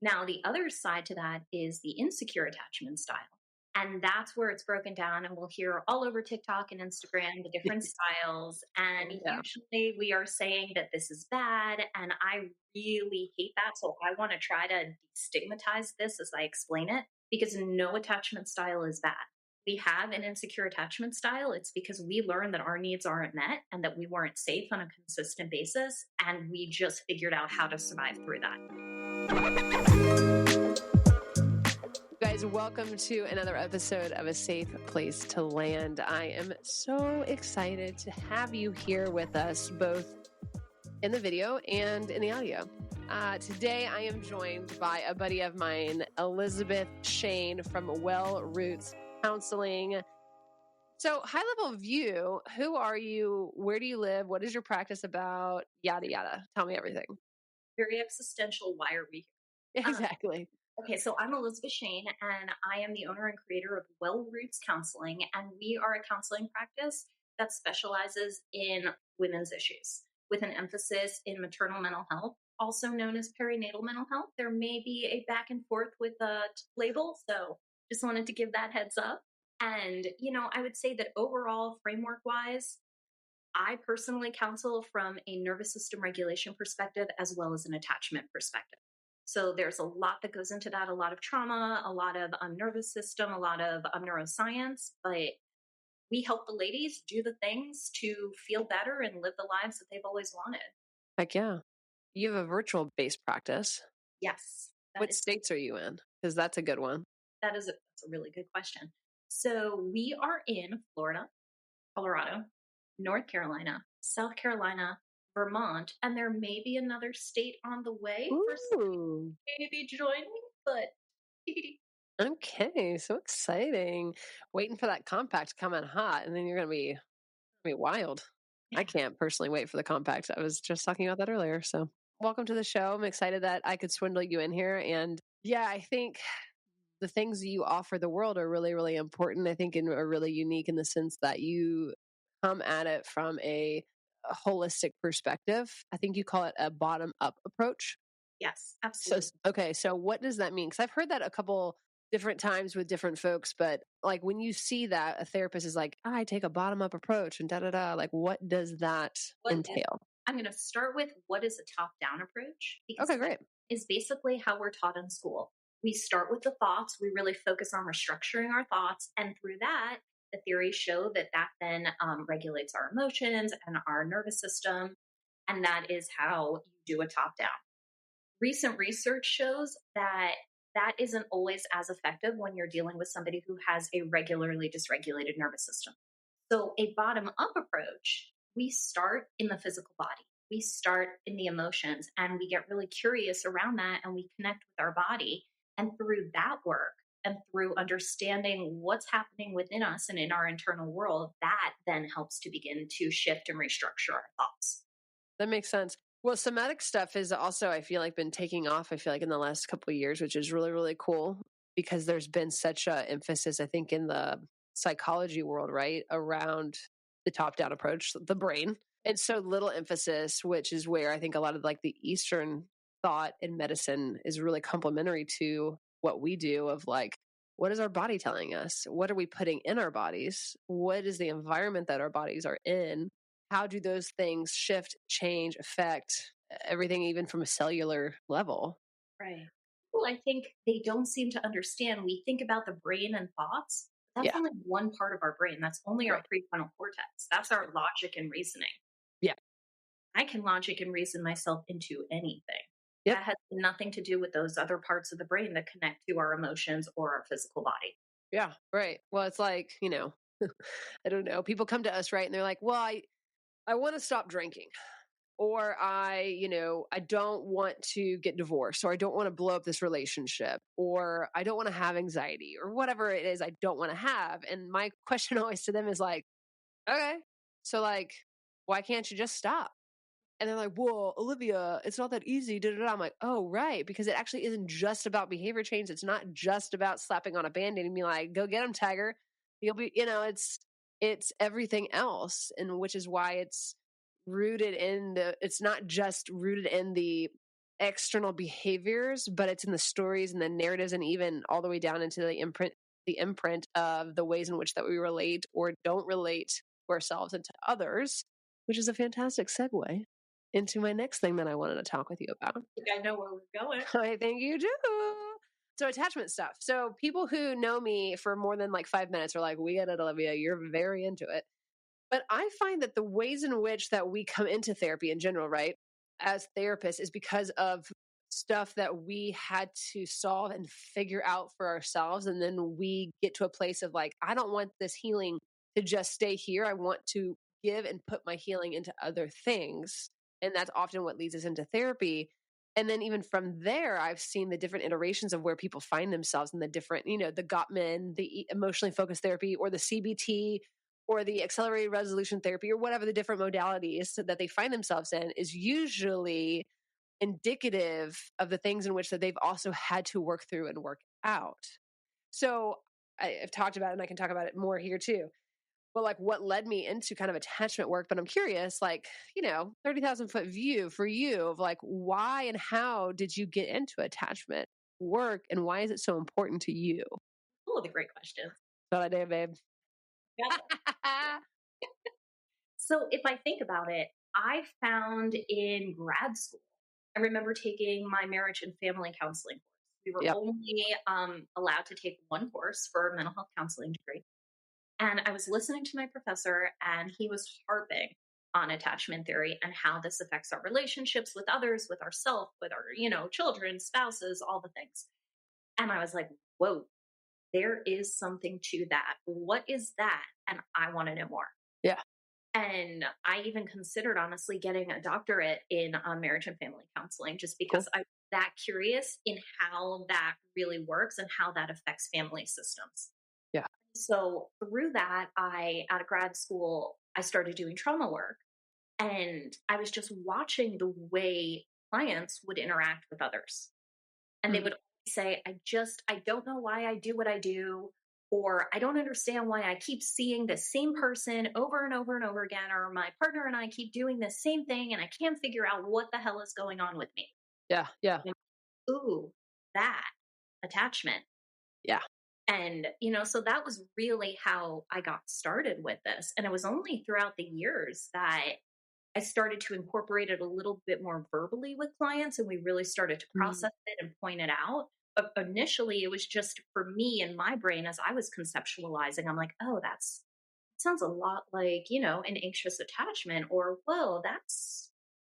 Now, the other side to that is the insecure attachment style. And that's where it's broken down. And we'll hear all over TikTok and Instagram the different styles. And Yeah. usually we are saying that this is bad. And I really hate that. So I want to try to destigmatize this as I explain it, because no attachment style is bad. We have an insecure attachment style. It's because we learned that our needs aren't met and that we weren't safe on a consistent basis. And we just figured out how to survive through that. Guys, welcome to another episode of A Safe Place to Land. I am so excited to have you here with us, both in the video and in the audio. Today, I am joined by a buddy of mine, Elizabeth Schane from Well Roots Counseling. So, high level view, who are you? Where do you live? What is your practice about? Yada, yada. Tell me everything. Very existential. Why are we here? Exactly. Okay, so I'm Elizabeth Schane, and I am the owner and creator of Well Roots Counseling, and we are a counseling practice that specializes in women's issues with an emphasis in maternal mental health, also known as perinatal mental health. There may be a back and forth with the label, so just wanted to give that heads up. And, I would say that overall, framework-wise, I personally counsel from a nervous system regulation perspective as well as an attachment perspective. So there's a lot that goes into that, a lot of trauma, a lot of nervous system, a lot of neuroscience, but we help the ladies do the things to feel better and live the lives that they've always wanted. Heck yeah. You have a virtual based practice. Yes. What states are you in? Because that's a good one. That's a really good question. So we are in Florida, Colorado, North Carolina, South Carolina, Vermont, and there may be another state on the way for some maybe joining, but TBD. Okay, so exciting. Waiting for that compact to come in hot, and then you're gonna be wild. I can't personally wait for the compact. I was just talking about that earlier. So welcome to the show. I'm excited that I could swindle you in here. And yeah, I think the things that you offer the world are really, really important. I think and are really unique in the sense that you come at it from a holistic perspective. I think you call it a bottom up approach. Yes, absolutely. So what does that mean? Because I've heard that a couple different times with different folks, but like when you see that a therapist is like, I take a bottom up approach and da-da-da, like what does that entail? I'm going to start with what is a top down approach. Okay, great. Is basically how we're taught in school. We start with the thoughts. We really focus on restructuring our thoughts. And through that, the theories show that then regulates our emotions and our nervous system. And that is how you do a top down. Recent research shows that isn't always as effective when you're dealing with somebody who has a regularly dysregulated nervous system. So a bottom up approach, we start in the physical body. We start in the emotions and we get really curious around that and we connect with our body. And through that work and through understanding what's happening within us and in our internal world, that then helps to begin to shift and restructure our thoughts. That makes sense. Well, somatic stuff is also, I feel like, been taking off, I feel like in the last couple of years, which is really, really cool because there's been such an emphasis, I think, in the psychology world, right, around the top-down approach, the brain, and so little emphasis, which is where I think a lot of like the Eastern thought in medicine is really complementary to what we do of like, what is our body telling us? What are we putting in our bodies? What is the environment that our bodies are in? How do those things shift, change, affect everything, even from a cellular level? Right. Well, I think they don't seem to understand. We think about the brain and thoughts. That's only one part of our brain. That's only our prefrontal cortex. That's our logic and reasoning. Yeah. I can logic and reason myself into anything. Yep. That has nothing to do with those other parts of the brain that connect to our emotions or our physical body. Yeah, right. Well, it's like, I don't know. People come to us, right? And they're like, well, I want to stop drinking. Or I don't want to get divorced, or I don't want to blow up this relationship, or I don't want to have anxiety, or whatever it is I don't want to have. And my question always to them is like, okay, so like, why can't you just stop? And they're like, well, Olivia, it's not that easy. I'm like, oh, right. Because it actually isn't just about behavior change. It's not just about slapping on a Band-Aid and be like, go get him, Tiger. You'll be, it's everything else. And which is why it's not just rooted in the external behaviors, but it's in the stories and the narratives and even all the way down into the imprint of the ways in which that we relate or don't relate to ourselves and to others, which is a fantastic segue into my next thing that I wanted to talk with you about. think I know where we're going. I think you do. So attachment stuff. So people who know me for more than like 5 minutes are like, we get it, Olivia. You're very into it. But I find that the ways in which that we come into therapy in general, right, as therapists is because of stuff that we had to solve and figure out for ourselves. And then we get to a place of like, I don't want this healing to just stay here. I want to give and put my healing into other things. And that's often what leads us into therapy. And then even from there, I've seen the different iterations of where people find themselves in the different, the Gottman, the emotionally focused therapy, or the CBT, or the accelerated resolution therapy, or whatever the different modalities that they find themselves in is usually indicative of the things in which that they've also had to work through and work out. So I've talked about it and I can talk about it more here too. But like what led me into kind of attachment work, but I'm curious, like, 30,000 foot view for you of like, why and how did you get into attachment work and why is it so important to you? Oh, the great questions. That's what I did, babe. Yeah. So if I think about it, I found in grad school, I remember taking my marriage and family counseling course. We were Yep. only allowed to take one course for a mental health counseling degree. And I was listening to my professor, and he was harping on attachment theory and how this affects our relationships with others, with ourselves, with our, children, spouses, all the things. And I was like, whoa, there is something to that. What is that? And I want to know more. Yeah. And I even considered honestly getting a doctorate in marriage and family counseling just because Cool. I'm that curious in how that really works and how that affects family systems. Yeah. So through that, out of grad school, I started doing trauma work, and I was just watching the way clients would interact with others. And they Mm. would say, I don't know why I do what I do, or I don't understand why I keep seeing the same person over and over and over again, or my partner and I keep doing the same thing and I can't figure out what the hell is going on with me. Yeah. Yeah. And, ooh, that attachment. Yeah. And, so that was really how I got started with this. And it was only throughout the years that I started to incorporate it a little bit more verbally with clients, and we really started to Mm. process it and point it out. But initially, it was just for me in my brain as I was conceptualizing. I'm like, oh, sounds a lot like, an anxious attachment, or whoa,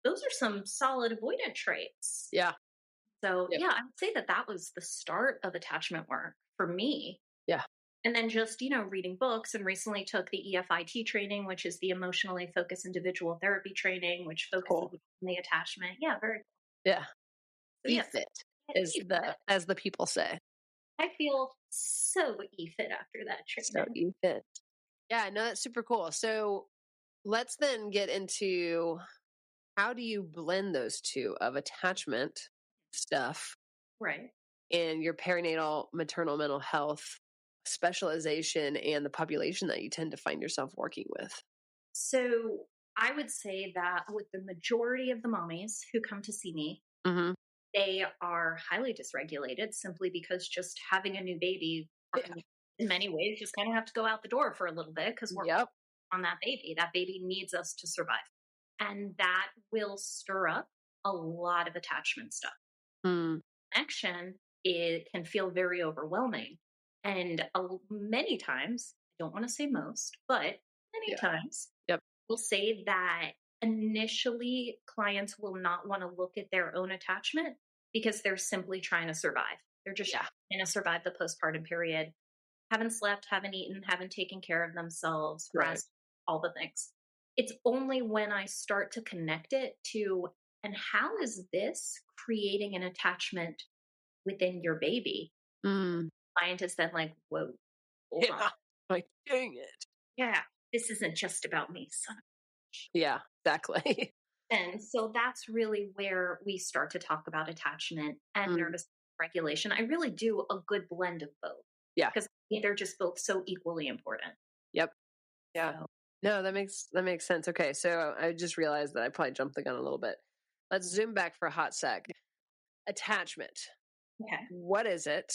those are some solid avoidant traits. Yeah. So, Yep. yeah, I would say that that was the start of attachment work for me. Yeah. And then just, reading books, and recently took the EFIT training, which is the emotionally focused individual therapy training, which focuses Cool. on the attachment. Yeah, very cool. Yeah. So yes, EFIT is as the people say. I feel so EFIT after that So training. EFIT. Yeah, no, that's super cool. So let's then get into how do you blend those two of attachment stuff Right. and your perinatal maternal mental health specialization and the population that you tend to find yourself working with. So I would say that with the majority of the mommies who come to see me, Mm-hmm. they are highly dysregulated simply because just having a new baby, Yeah. in many ways, just kind of have to go out the door for a little bit because we're Yep. on that baby. That baby needs us to survive. And that will stir up a lot of attachment stuff. Mm. Connection, it can feel very overwhelming. And many times, I don't want to say most, but many Yeah. times, Yep. we'll say that initially clients will not want to look at their own attachment because they're simply trying to survive. They're just Yeah. trying to survive the postpartum period, haven't slept, haven't eaten, haven't taken care of themselves, Right. rest, all the things. It's only when I start to connect it to, and how is this creating an attachment within your baby? Mm. Scientists then like, whoa, hold on. Yeah. Like, dang it. Yeah, this isn't just about me, son. Yeah, exactly. And so that's really where we start to talk about attachment and Mm. nervous regulation. I really do a good blend of both Yeah. because they're just both so equally important. Yep. Yeah. So, No, that makes sense. Okay, so I just realized that I probably jumped the gun a little bit. Let's zoom back for a hot sec. attachment. Okay. What is it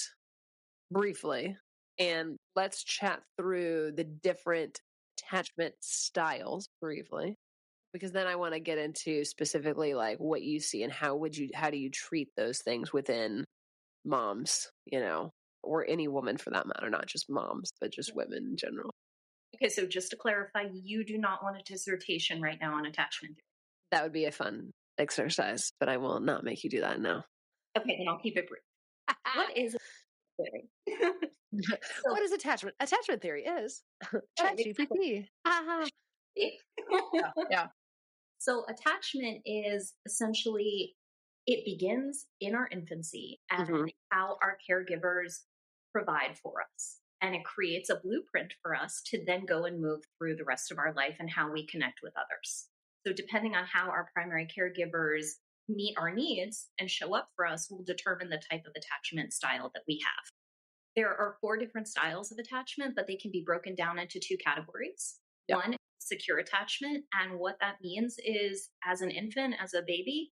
briefly? And let's chat through the different attachment styles briefly, because then I want to get into specifically like what you see and how do you treat those things within moms, or any woman for that matter, not just moms, but just women in general. Okay, so just to clarify, you do not want a dissertation right now on attachment That would be a fun exercise, but I will not make you do that now. theory. Okay, then I'll keep it brief. What is attachment theory? So, What is attachment? Attachment theory is right, exactly. ChatGPT. Haha. Yeah, yeah. So attachment is essentially it begins in our infancy Hmm. and how our caregivers provide for us. And it creates a blueprint for us to then go and move through the rest of our life and how we connect with others. So depending on how our primary caregivers meet our needs and show up for us will determine the type of attachment style that we have. There are four different styles of attachment, but they can be broken down into two categories. Yeah. One is secure attachment. And what that means is, as an infant, as a baby,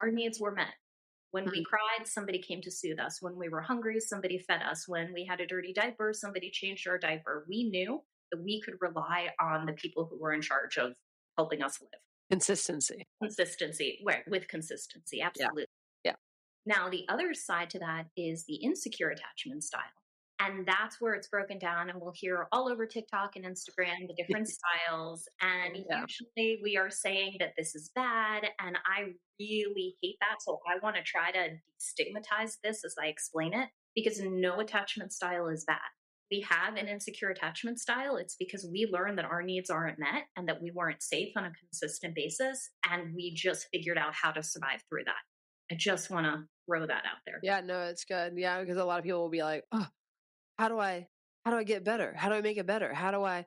our needs were met. When we Mhm. cried, somebody came to soothe us. When we were hungry, somebody fed us. When we had a dirty diaper, somebody changed our diaper. We knew that we could rely on the people who were in charge of helping us live. Consistency. Consistency, right? With consistency, Yeah. absolutely. Yeah. Now, the other side to that is the insecure attachment style. And that's where it's broken down. And we'll hear all over TikTok and Instagram the different styles. And Yeah. usually we are saying that this is bad. And I really hate that. So I want to try to destigmatize this as I explain it because no attachment style is bad. We have an insecure attachment style. It's because we learned that our needs aren't met and that we weren't safe on a consistent basis. And we just figured out how to survive through that. I just want to throw that out there. Yeah, no, it's good. Yeah, because a lot of people will be like, "Oh, how do I how do I get better? How do I make it better? How do I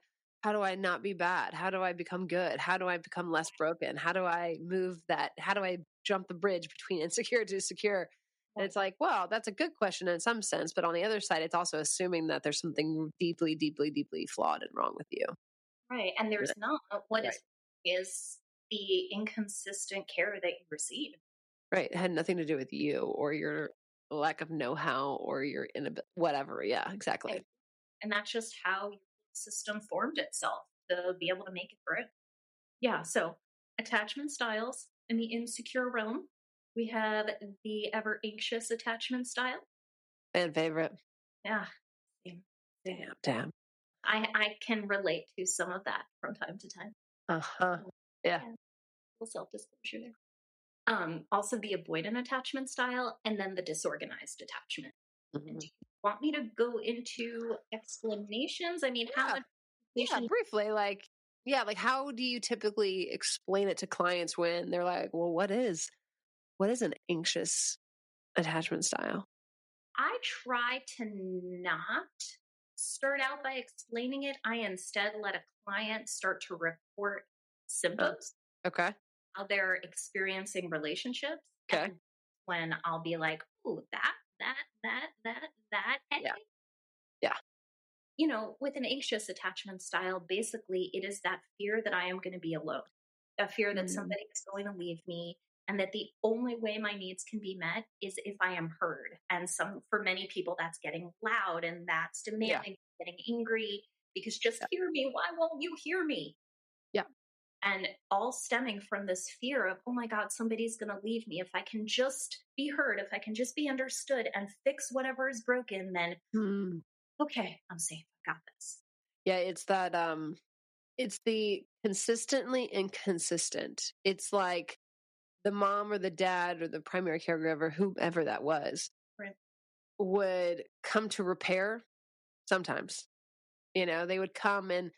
not be bad? How do I become good? How do I become less broken? How do I move that? How do I jump the bridge between insecure to secure?" And it's like, well, that's a good question in some sense, but on the other side, it's also assuming that there's something deeply, deeply, deeply flawed and wrong with you. Right. And Yeah. there's not what Right. is the inconsistent care that you receive. Right. It had nothing to do with you or your lack of know-how or your inability, whatever. Yeah, exactly. And and that's just how your system formed itself to be able to make it through. Yeah. So attachment styles in the insecure realm, we have the ever anxious attachment style. Fan favorite. Yeah. Same. Same. Damn, damn. I can relate to some of that from time to time. Uh-huh. Yeah. Yeah. Yeah. Full self disclosure there. Also the avoidant attachment style, and then the disorganized attachment. And do Mhm. you want me to go into explanations? I mean, how Yeah. much Yeah, information? briefly, like, yeah, like how do you typically explain it to clients when they're like, "Well, what is an anxious attachment style?" I try to not start out by explaining it. I instead let a client start to report Uh, symptoms, okay. how they're experiencing relationships, Okay. and when I'll be like, "Oh, that." Hey, Yeah. Yeah. with an anxious attachment style, basically it is that fear that I am going to be alone, a fear that Mm, somebody is going to leave me, and that the only way my needs can be met is if I am heard. And for many people, that's getting loud and that's yeah. demanding, getting angry because just Yeah. hear me. Why won't you hear me? Yeah. And all stemming from this fear of, oh my God, somebody's going to leave me. If I can just be heard, if I can just be understood and fix whatever is broken, then Mm. okay, I'm safe. I got this. Yeah, it's that it's the consistently inconsistent. It's like the mom or the dad or the primary caregiver, whoever that was, Right. would come to repair sometimes. They would come and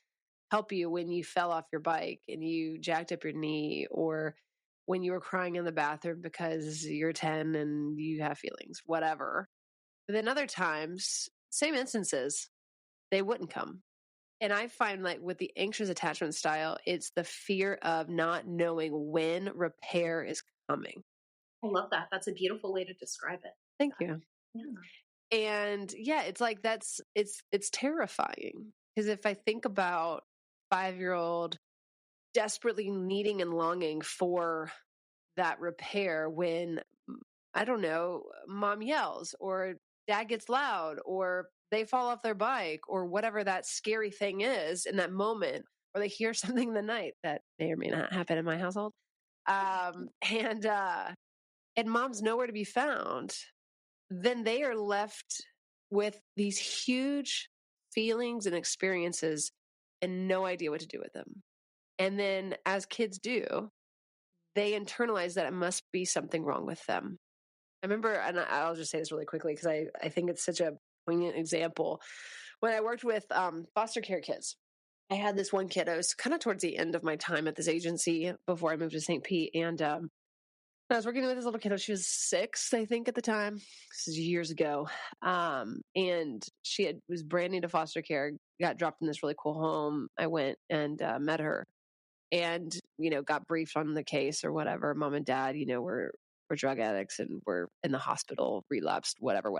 help you when you fell off your bike and you jacked up your knee, or when you were crying in the bathroom because you're 10 and you have feelings, whatever. But then other times, same instances, they wouldn't come. And I find like with the anxious attachment style, it's the fear of not knowing when repair is coming. I love that. That's a beautiful way to describe it. Thank you. Yeah. And yeah, it's like it's terrifying because if I think about 5-year-old desperately needing and longing for that repair when I don't know, mom yells or dad gets loud or they fall off their bike or whatever that scary thing is in that moment, or they hear something in the night that may or may not happen in my household. And mom's nowhere to be found, then they are left with these huge feelings and experiences and no idea what to do with them. And then, as kids do, they internalize that it must be something wrong with them. I remember, and I'll just say this really quickly because I think it's such a poignant example. When I worked with foster care kids, I had this one kid. I was kind of towards the end of my time at this agency before I moved to St. Pete. And I was working with this little kiddo. She was 6, I think, at the time. This is years ago. And was brand new to foster care, got dropped in this really cool home. I went and met her and, got briefed on the case or whatever. Mom and dad, we're drug addicts and we're in the hospital, relapsed, whatever.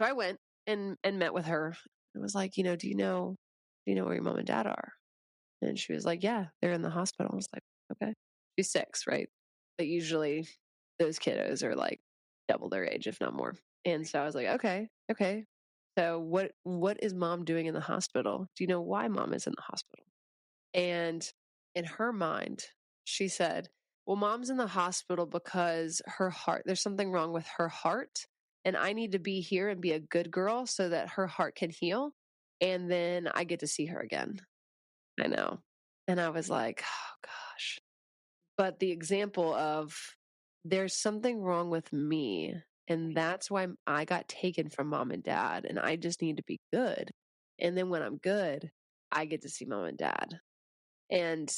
So I went and met with her and was like, do you know where your mom and dad are? And she was like, yeah, they're in the hospital. I was like, okay. She's 6, right? But usually those kiddos are like double their age, if not more. And so I was like, okay. So what is mom doing in the hospital? Do you know why mom is in the hospital? And in her mind, she said, well, mom's in the hospital because her heart, there's something wrong with her heart. And I need to be here and be a good girl so that her heart can heal. And then I get to see her again. I know. And I was like, oh gosh. But the example of there's something wrong with me. And that's why I got taken from mom and dad. And I just need to be good. And then when I'm good, I get to see mom and dad. And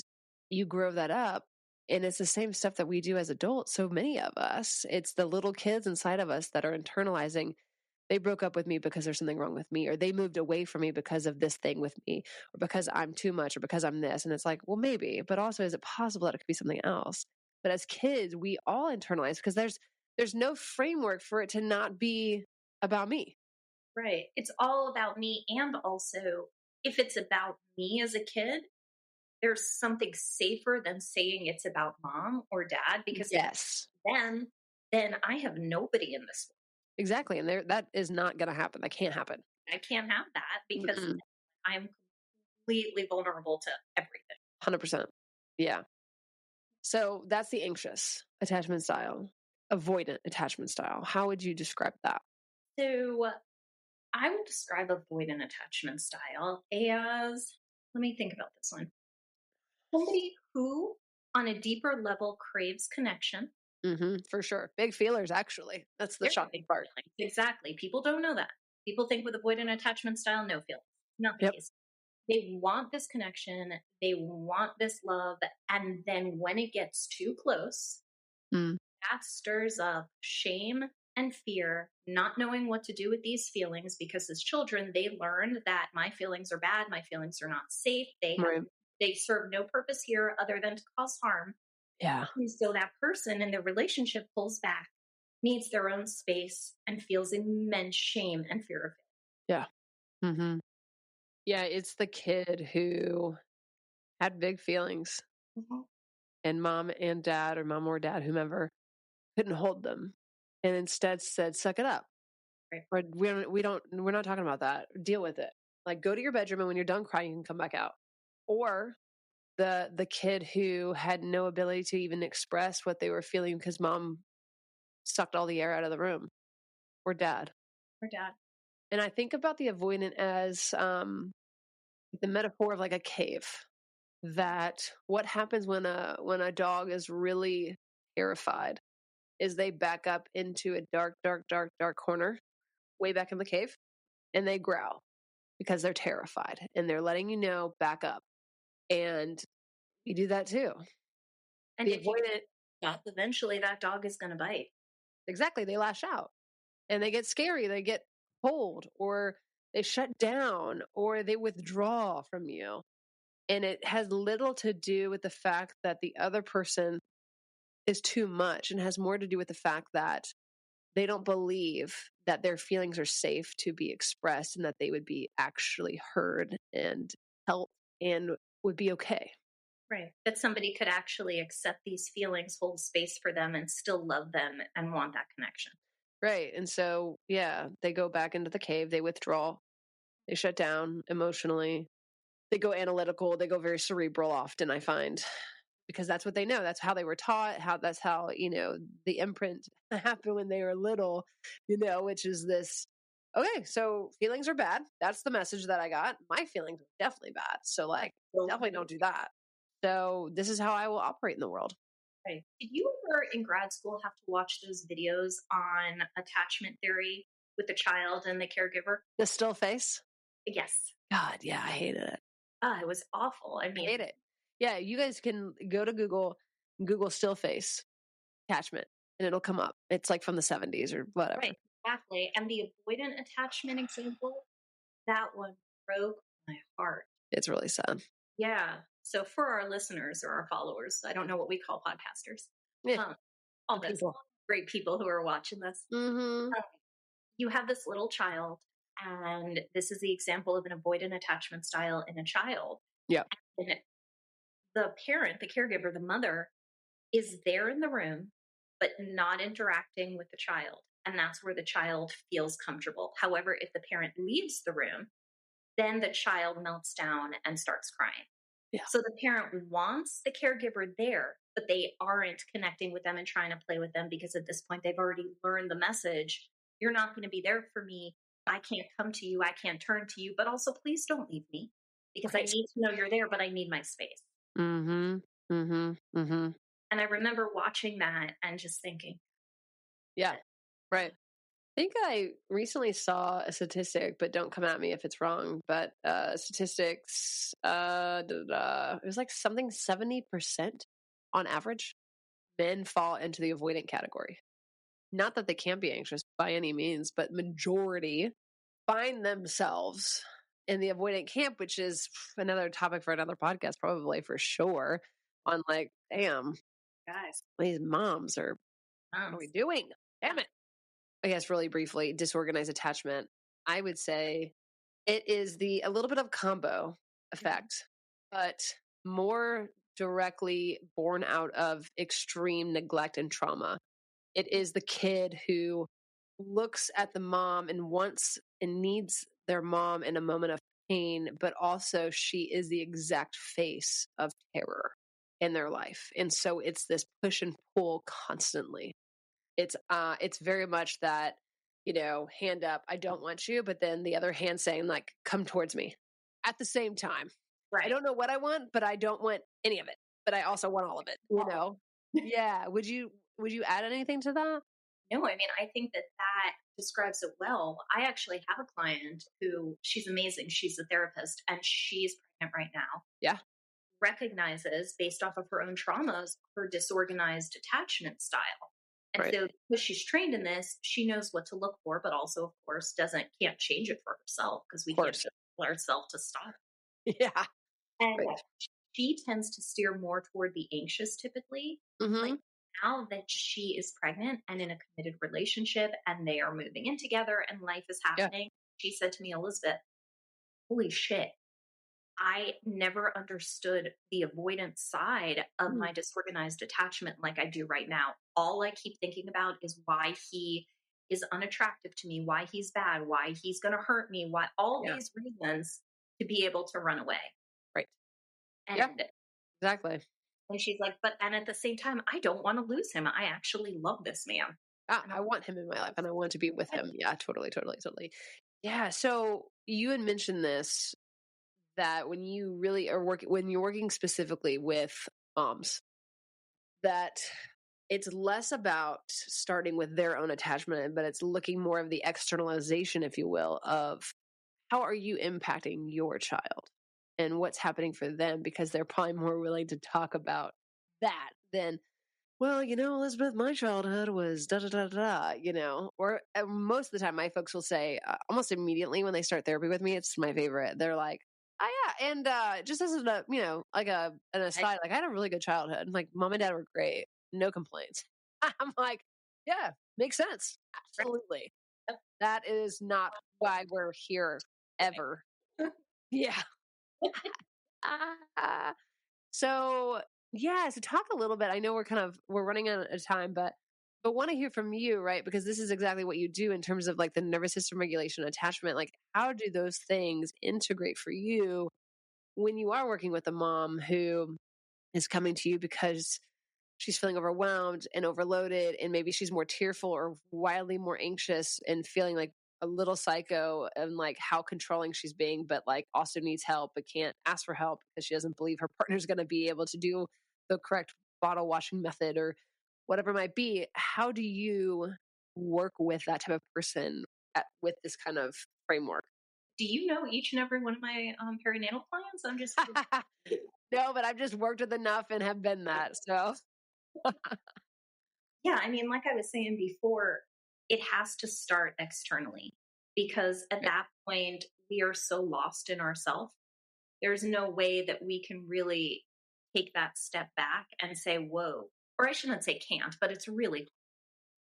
you grow that up. And it's the same stuff that we do as adults. So many of us, it's the little kids inside of us that are internalizing they broke up with me because there's something wrong with me, or they moved away from me because of this thing with me, or because I'm too much, or because I'm this. And it's like, well, maybe, but also is it possible that it could be something else? But as kids, we all internalize because there's no framework for it to not be about me. Right. It's all about me. And also, if it's about me as a kid, there's something safer than saying it's about mom or dad, because if Yes, them, then I have nobody in this world. exactly. And that is not going to happen. That can't happen. I can't have that because Mm-mm. I'm completely vulnerable to everything. 100%. Yeah. So that's the anxious attachment style, avoidant attachment style. How would you describe that? So I would describe avoidant attachment style as, let me think about this one. Somebody who, on a deeper level, craves connection. For sure. Big feelers, actually. That's the Very shocking big part. feelings. Exactly. People don't know that. People think with avoidant attachment style, no feelings. Not the Yep. case. They want this connection, they want this love. And then when it gets too close, Mm, that stirs up shame and fear, not knowing what to do with these feelings, because as children, they learned that my feelings are bad, my feelings are not safe. right. They serve no purpose here other than to cause harm. Yeah. And so that person in the relationship pulls back, needs their own space, and feels immense shame and fear of Yeah. hmm Yeah. It's the kid who had big feelings it. Mhm. and mom and dad, or mom or dad, whomever, couldn't hold them and instead said, suck it up. Right. Or we're not talking about that. Deal with it. Like go to your bedroom and when you're done crying, you can come back out. Or the kid who had no ability to even express what they were feeling because mom sucked all the air out of the room, or dad. Or dad. And I think about the avoidant as the metaphor of like a cave. That what happens when a dog is really terrified is they back up into a dark corner, way back in the cave, and they growl because they're terrified and they're letting you know back up. And you do that too. And The if you avoidant, stop, eventually that dog is going to bite. exactly, they lash out and they get scary, they get cold, or they shut down, or they withdraw from you. And it has little to do with the fact that the other person is too much and has more to do with the fact that they don't believe that their feelings are safe to be expressed and that they would be actually heard and helped and would be okay. Right. That somebody could actually accept these feelings, hold space for them, and still love them and want that connection. Right. And so, yeah, they go back into the cave, they withdraw, they shut down emotionally, they go analytical, they go very cerebral often, I find, because that's what they know. That's how they were taught, how that's how, the imprint happened when they were little, which is this okay, so feelings are bad. That's the message that I got. My feelings are definitely bad. So like So, definitely don't do that. So this is how I will operate in the world. right. Did you ever in grad school have to watch those videos on attachment theory with the child and the caregiver? The still face. Yes. God, yeah, I hated it. It was awful. I I mean, hate it. Yeah, you guys can go to Google, Google still face attachment, and it'll come up. It's like from the 70s or whatever. right, exactly. And the avoidant attachment example, that one broke my heart. It's really sad. Yeah. So for our listeners or our followers, I don't know what we call podcasters. Yeah, Um, all the this people. great people who are watching this. Mhm. Um, you have this little child, and this is the example of an avoidant attachment style in a child. Yeah. And the parent, the caregiver, the mother is there in the room, but not interacting with the child. And that's where the child feels comfortable. However, if the parent leaves the room, then the child melts down and starts crying. Yeah. So the parent wants the caregiver there, but they aren't connecting with them and trying to play with them because at this point they've already learned the message. You're not going to be there for me. I can't come to you. I can't turn to you. But also, please don't leave me because I Right. need to know you're there, but I need my space. Mhm. Mhm. Mhm. And I remember watching that and just thinking, Yeah. Right. I think I recently saw a statistic, but don't come at me if it's wrong. But statistics, it was like something 70% on average, men fall into the avoidant category. Not that they can't be anxious by any means, but majority find themselves in the avoidant camp, which is another topic for another podcast, probably for sure. On like, damn, guys, these moms are, what are we doing? Damn it. I guess really briefly, disorganized attachment. I would say it is a little bit of combo effect, but more directly born out of extreme neglect and trauma. It is the kid who looks at the mom and wants and needs their mom in a moment of pain, but also she is the exact face of terror in their life. And so it's this push and pull constantly. It's very much that, hand up, I don't want you, but then the other hand saying like, come towards me at the same time. I right. don't know what I want, but I don't want any of it. But I also want all of it. Yeah. Would you add anything to that? No, I mean, I think that that describes it well. I actually have a client who she's amazing. She's a therapist and she's pregnant right now. Yeah. Recognizes based off of her own traumas her disorganized attachment style. And Right. so because she's trained in this, she knows what to look for, but also of course can't change it for herself because Of we can't course. tell ourselves to stop. Yeah. And Right. she tends to steer more toward the anxious typically. Like Hmm. now that she is pregnant and in a committed relationship and they are moving in together and life is Yeah. happening, she said to me, Elizabeth, holy shit, I never understood the avoidance side of Mm. my disorganized attachment like I do right now. All I keep thinking about is why he is unattractive to me, why he's bad, why he's going to hurt me, why all Yeah. these reasons to be able to run away. Right. Yeah. And Exactly. and she's like, but then at the same time, I don't want to lose him. I actually love this man. And I I'm want him in my life and I want to be with like, him. Yeah, totally, totally, totally. Yeah. So you had mentioned this, that when you really are working, when you're working specifically with moms, that it's less about starting with their own attachment, but it's looking more of the externalization, if you will, of how are you impacting your child and what's happening for them, because they're probably more willing to talk about that than, well, Elizabeth, my childhood was da da da da, or most of the time, my folks will say almost immediately when they start therapy with me, it's my favorite. They're like, oh, yeah. And just as a, like an I, aside, like I had a really good childhood. Like mom and dad were great. No complaints. I'm like, yeah, makes sense. Absolutely. That is not why we're here ever. Yeah. So, yeah, so talk a little bit. I know we're running out of time, but want to hear from you, right? Because this is exactly what you do in terms of like the nervous system regulation, attachment. Like, how do those things integrate for you when you are working with a mom who is coming to you because she's feeling overwhelmed and overloaded, and maybe she's more tearful or wildly more anxious and feeling like a little psycho and like how controlling she's being, but like also needs help but can't ask for help because she doesn't believe her partner's going to be able to do the correct bottle washing method or whatever it might be. How do you work with that type of person with this kind of framework? Do you know each and every one of my perinatal clients? I'm just No, but I've just worked with enough and have been that. So, yeah, I mean, like I was saying before, it has to start externally because at right. that point we are so lost in ourselves. There's no way that we can really take that step back and say, whoa, or I shouldn't say can't, but it's really,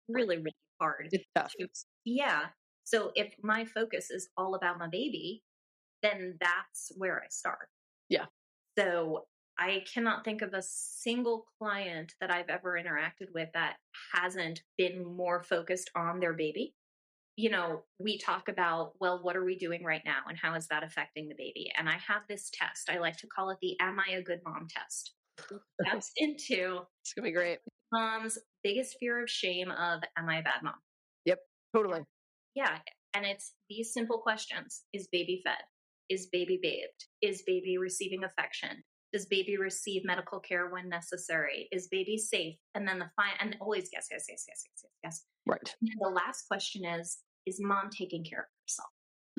Right. really, really hard It's tough. to, yeah. So if my focus is all about my baby, then that's where I start. Yeah. So I cannot think of a single client that I've ever interacted with that hasn't been more focused on their baby. We talk about, well, what are we doing right now and how is that affecting the baby? And I have this test. I like to call it the Am I a Good Mom test. It taps into It's gonna be great. mom's biggest fear of shame of, am I a bad mom? Yep, totally. Yeah. And it's these simple questions. Is baby fed? Is baby bathed? Is baby receiving affection? Does baby receive medical care when necessary? Is baby safe? And then and always yes, yes, yes, yes, yes, yes, yes. Right. And the last question is mom taking care of herself?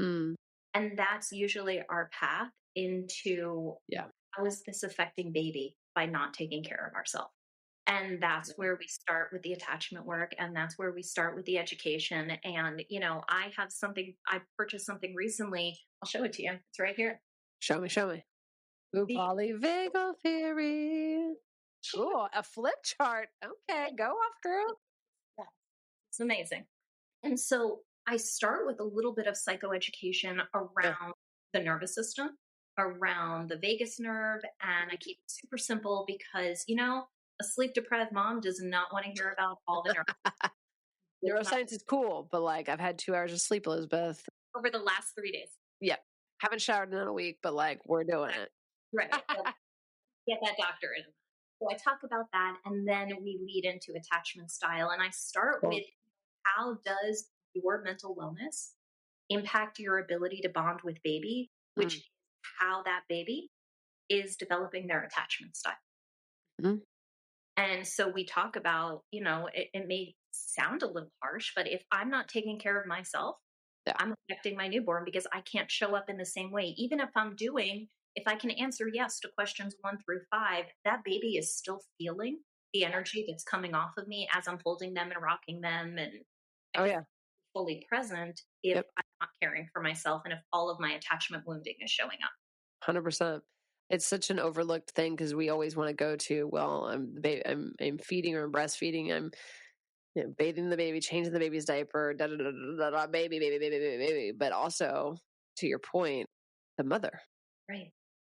Mm, And that's usually our path into yeah. how is this affecting baby by not taking care of ourselves? And that's Yeah. where we start with the attachment work. And that's where we start with the education. And, I purchased something recently. I'll show it to you. It's right here. Show me, show me. Ooh, The, polyvagal theory. Cool. A flip chart. Okay, go off, girl. yeah, it's amazing. And so I start with a little bit of psychoeducation Yeah. around the nervous system, around the vagus nerve. And I keep it super simple because, a sleep deprived mom does not want to hear about all the nerves. It's not Neuroscience is cool, but like I've had 2 hours of sleep, Elizabeth. over the last 3 days. Yep. Haven't showered in a week, but like we're doing it. Right. Let's get that doctor in. So I talk about that and then we lead into attachment style. And I start Cool. with how does your mental wellness impact your ability to bond with baby, which Mm, is how that baby is developing their attachment style. mm, And so we talk about, it may sound a little harsh, but if I'm not taking care of myself, yeah. I'm affecting my newborn because I can't show up in the same way. Even if I can answer yes to questions 1 through 5, that baby is still feeling the energy that's coming off of me as I'm holding them and rocking them. And I Oh can yeah. be fully present if Yep. I'm not caring for myself and if all of my attachment wounding is showing up. 100%. It's such an overlooked thing because we always want to go to, well, I'm feeding or breastfeeding. I'm bathing the baby, changing the baby's diaper, da da da da da, da baby, baby, baby, baby, baby. But also, to your point, the mother, Right.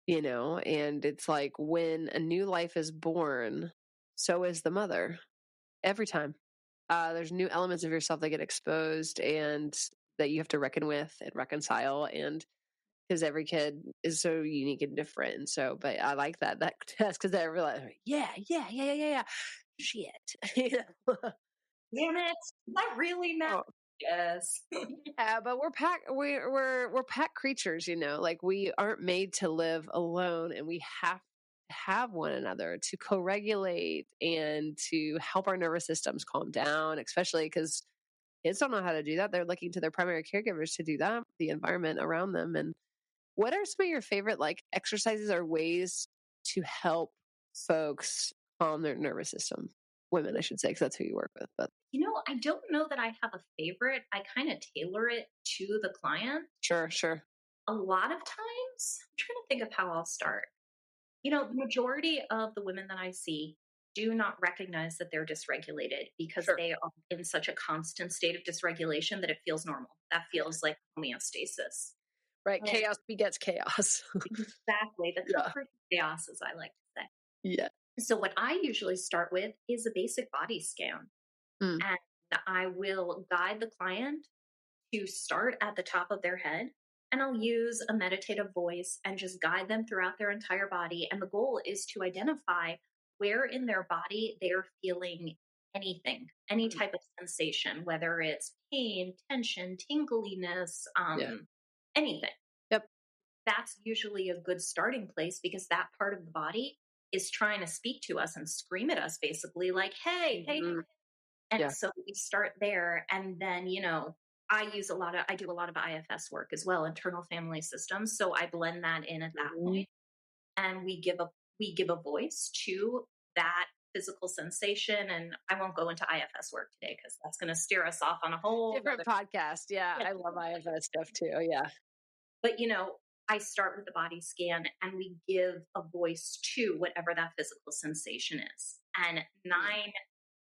and it's like when a new life is born, so is the mother every time. There's new elements of yourself that get exposed and that you have to reckon with and reconcile. And because every kid is so unique and different. And so, but I like that test because I realized, yeah, yeah, yeah, yeah, yeah, yeah. Shit. Damn it. That really matters. Oh, Yes. yeah, but we're pack creatures, like we aren't made to live alone and we have to have one another to co-regulate and to help our nervous systems calm down, especially because kids don't know how to do that. They're looking to their primary caregivers to do that, the environment around them. And what are some of your favorite like exercises or ways to help folks calm their nervous system? Women, I should say, because that's who you work with. But I don't know that I have a favorite. I kind of tailor it to the client. sure, sure. A lot of times, I'm trying to think of how I'll start. The majority of the women that I see do not recognize that they're dysregulated because Sure. they are in such a constant state of dysregulation that it feels normal. That Yeah. feels like homeostasis. Right. And Chaos begets chaos. exactly the Yeah. comfort of chaos, as I like to say. Yeah. So, what I usually start with is a basic body scan. Mm, And I will guide the client to start at the top of their head. And I'll use a meditative voice and just guide them throughout their entire body. And the goal is to identify where in their body they're feeling anything, any mm, type of sensation, whether it's pain, tension, tingliness, yeah. anything. Yep. That's usually a good starting place because that part of the body is trying to speak to us and scream at us basically like, hey, hey, Mhm. and Yeah. so we start there. And then, I do a lot of IFS work as well, internal family systems. So I blend that in at that Mhm. point, and we give a voice to that physical sensation. And I won't go into IFS work today because that's going to steer us off on a whole Different nother. podcast. Yeah, Yeah. I love IFS stuff too. Yeah. But I start with the body scan and we give a voice to whatever that physical sensation is. And Mm,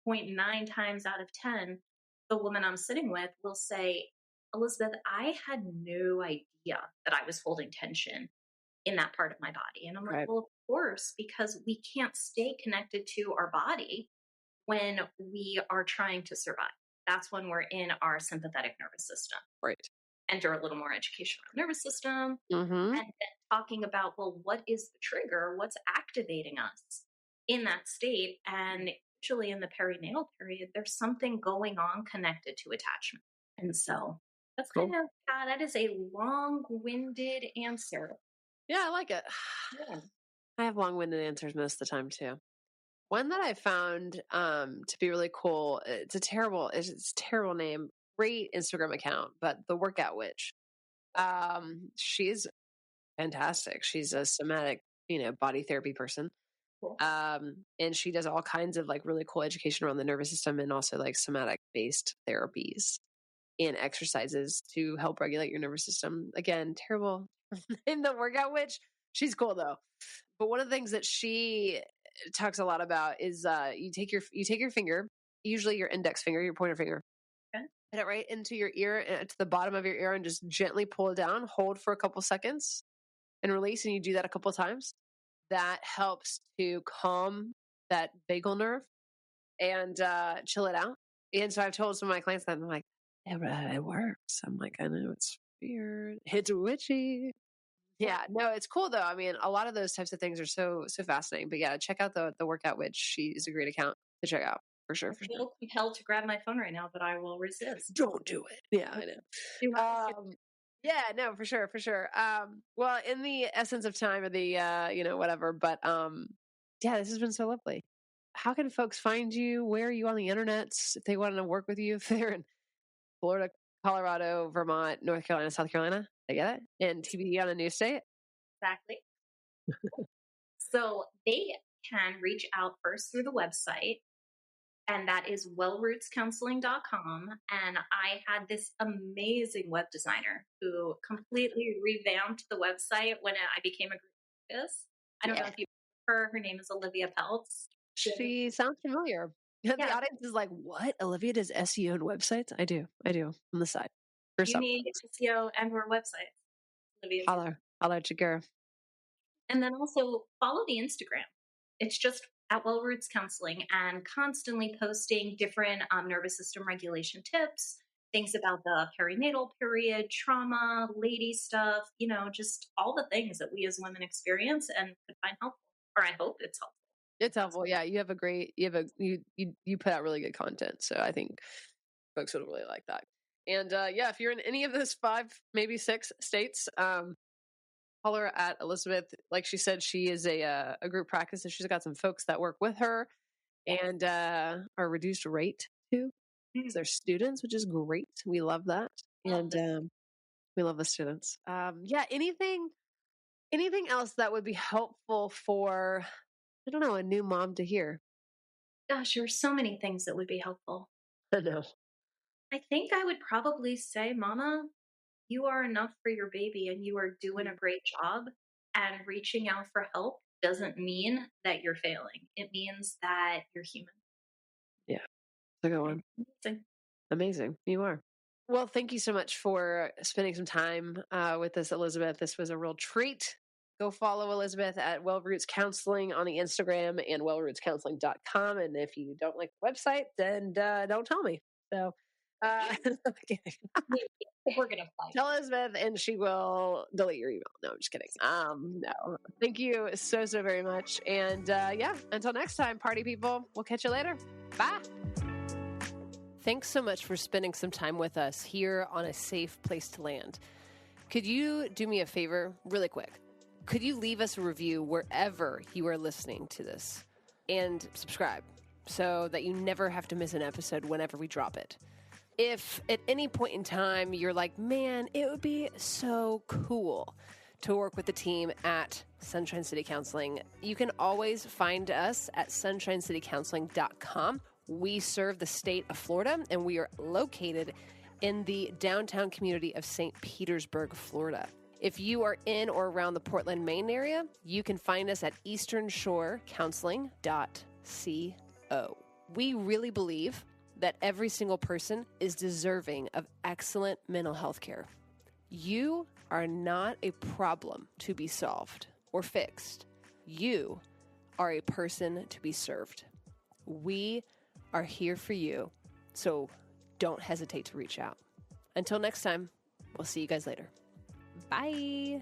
9.9 times out of 10, the woman I'm sitting with will say, Elizabeth, I had no idea that I was holding tension in that part of my body. And I'm like, right. well, of course, because we can't stay connected to our body when we are trying to survive. That's when we're in our sympathetic nervous system. Right. Enter a little more education on nervous system, Mhm. and then talking about, well, what is the trigger? What's activating us in that state? And usually in the perinatal period, there's something going on connected to attachment. And so that's kind Cool. of, that is a long winded answer. Yeah, I like it. Yeah. I have long-winded answers most of the time too. One that I found to be really cool. It's a terrible name. Great Instagram account, but the Workout Witch. She's fantastic. She's a somatic, body therapy person. Cool. And she does all kinds of like really cool education around the nervous system and also like somatic based therapies and exercises to help regulate your nervous system. Again, terrible in the Workout Witch. She's cool though. But one of the things that she talks a lot about is you take your finger, usually your index finger, your pointer finger, Okay. put it right into your ear and to the bottom of your ear and just gently pull it down, hold for a couple seconds and release. And you do that a couple times. That helps to calm that vagal nerve and chill it out. And so I've told some of my clients that I'm like, it works. I'm like, I know it's weird. It's witchy. Yeah. Yeah, no, it's cool though. I mean, a lot of those types of things are so fascinating. But yeah, check out the Workout Witch. She is a great account to check out for sure, I for sure. feel compelled to grab my phone right now, but I will resist. Don't do it. Yeah, I Do know. I? Yeah, no, for sure, for sure. Well, in the essence of time or the whatever, but yeah, this has been so lovely. How can folks find you? Where are you on the internet if they want to work with you? If they're in Florida, Colorado, Vermont, North Carolina, South Carolina, they get it. And TBD on a new state. Exactly. So they can reach out first through the website, and that is wellrootscounseling.com. And I had this amazing web designer who completely revamped the website when I became a group therapist. I don't know Yeah, if you know her. Her name is Olivia Pelts. she sounds familiar. The Yeah, audience is like, "What? Olivia does SEO and websites?" I do on the side for you some need folks. SEO and or website. Olivia's your. Holler at your girl. And then also follow the Instagram. It's just at Well Roots Counseling, and constantly posting different nervous system regulation tips, things about the perinatal period, trauma, lady stuff, just all the things that we as women experience and could find helpful. Or I hope it's helpful. It's That's helpful. Yeah, you put out really good content. So I think folks would really like that. And yeah, if you're in any of those 5, maybe 6 states, holler at Elizabeth. Like she said, she is a group practice, and she's got some folks that work with her yes. and are reduced rate too. Because they're students, which is great. We love that, Love and this. we love the students. Yeah, anything else that would be helpful for I don't know a new mom to hear? Gosh, there's so many things that would be helpful. I know. I think I would probably say, Mama, you are enough for your baby and you are doing a great job. And reaching out for help doesn't mean that you're failing, it means that you're human. Yeah, it's a good And one. amazing. Amazing. You are. Well, thank you so much for spending some time with us, Elizabeth. This was a real treat. go follow Elizabeth at Well Roots Counseling on the Instagram and wellrootscounseling.com. And if you don't like the website, then don't tell me. So, I'm kidding. We're gonna fight. Tell Elizabeth and she will delete your email. No, I'm just kidding. No. Thank you so very much. And until next time, party people, we'll catch you later. Bye. Thanks so much for spending some time with us here on A Safe Place to Land. Could you do me a favor really quick? Could you leave us a review wherever you are listening to this and subscribe so that you never have to miss an episode whenever we drop it? If at any point in time you're like, man, it would be so cool to work with the team at Sunshine City Counseling, you can always find us at sunshinecitycounseling.com. We serve the state of Florida, and we are located in the downtown community of St. Petersburg, Florida. If you are in or around the Portland, Maine area, you can find us at easternshorecounseling.co. We really believe that every single person is deserving of excellent mental health care. You are not a problem to be solved or fixed. You are a person to be served. We are here for you, so don't hesitate to reach out. Until next time, we'll see you guys later. Bye.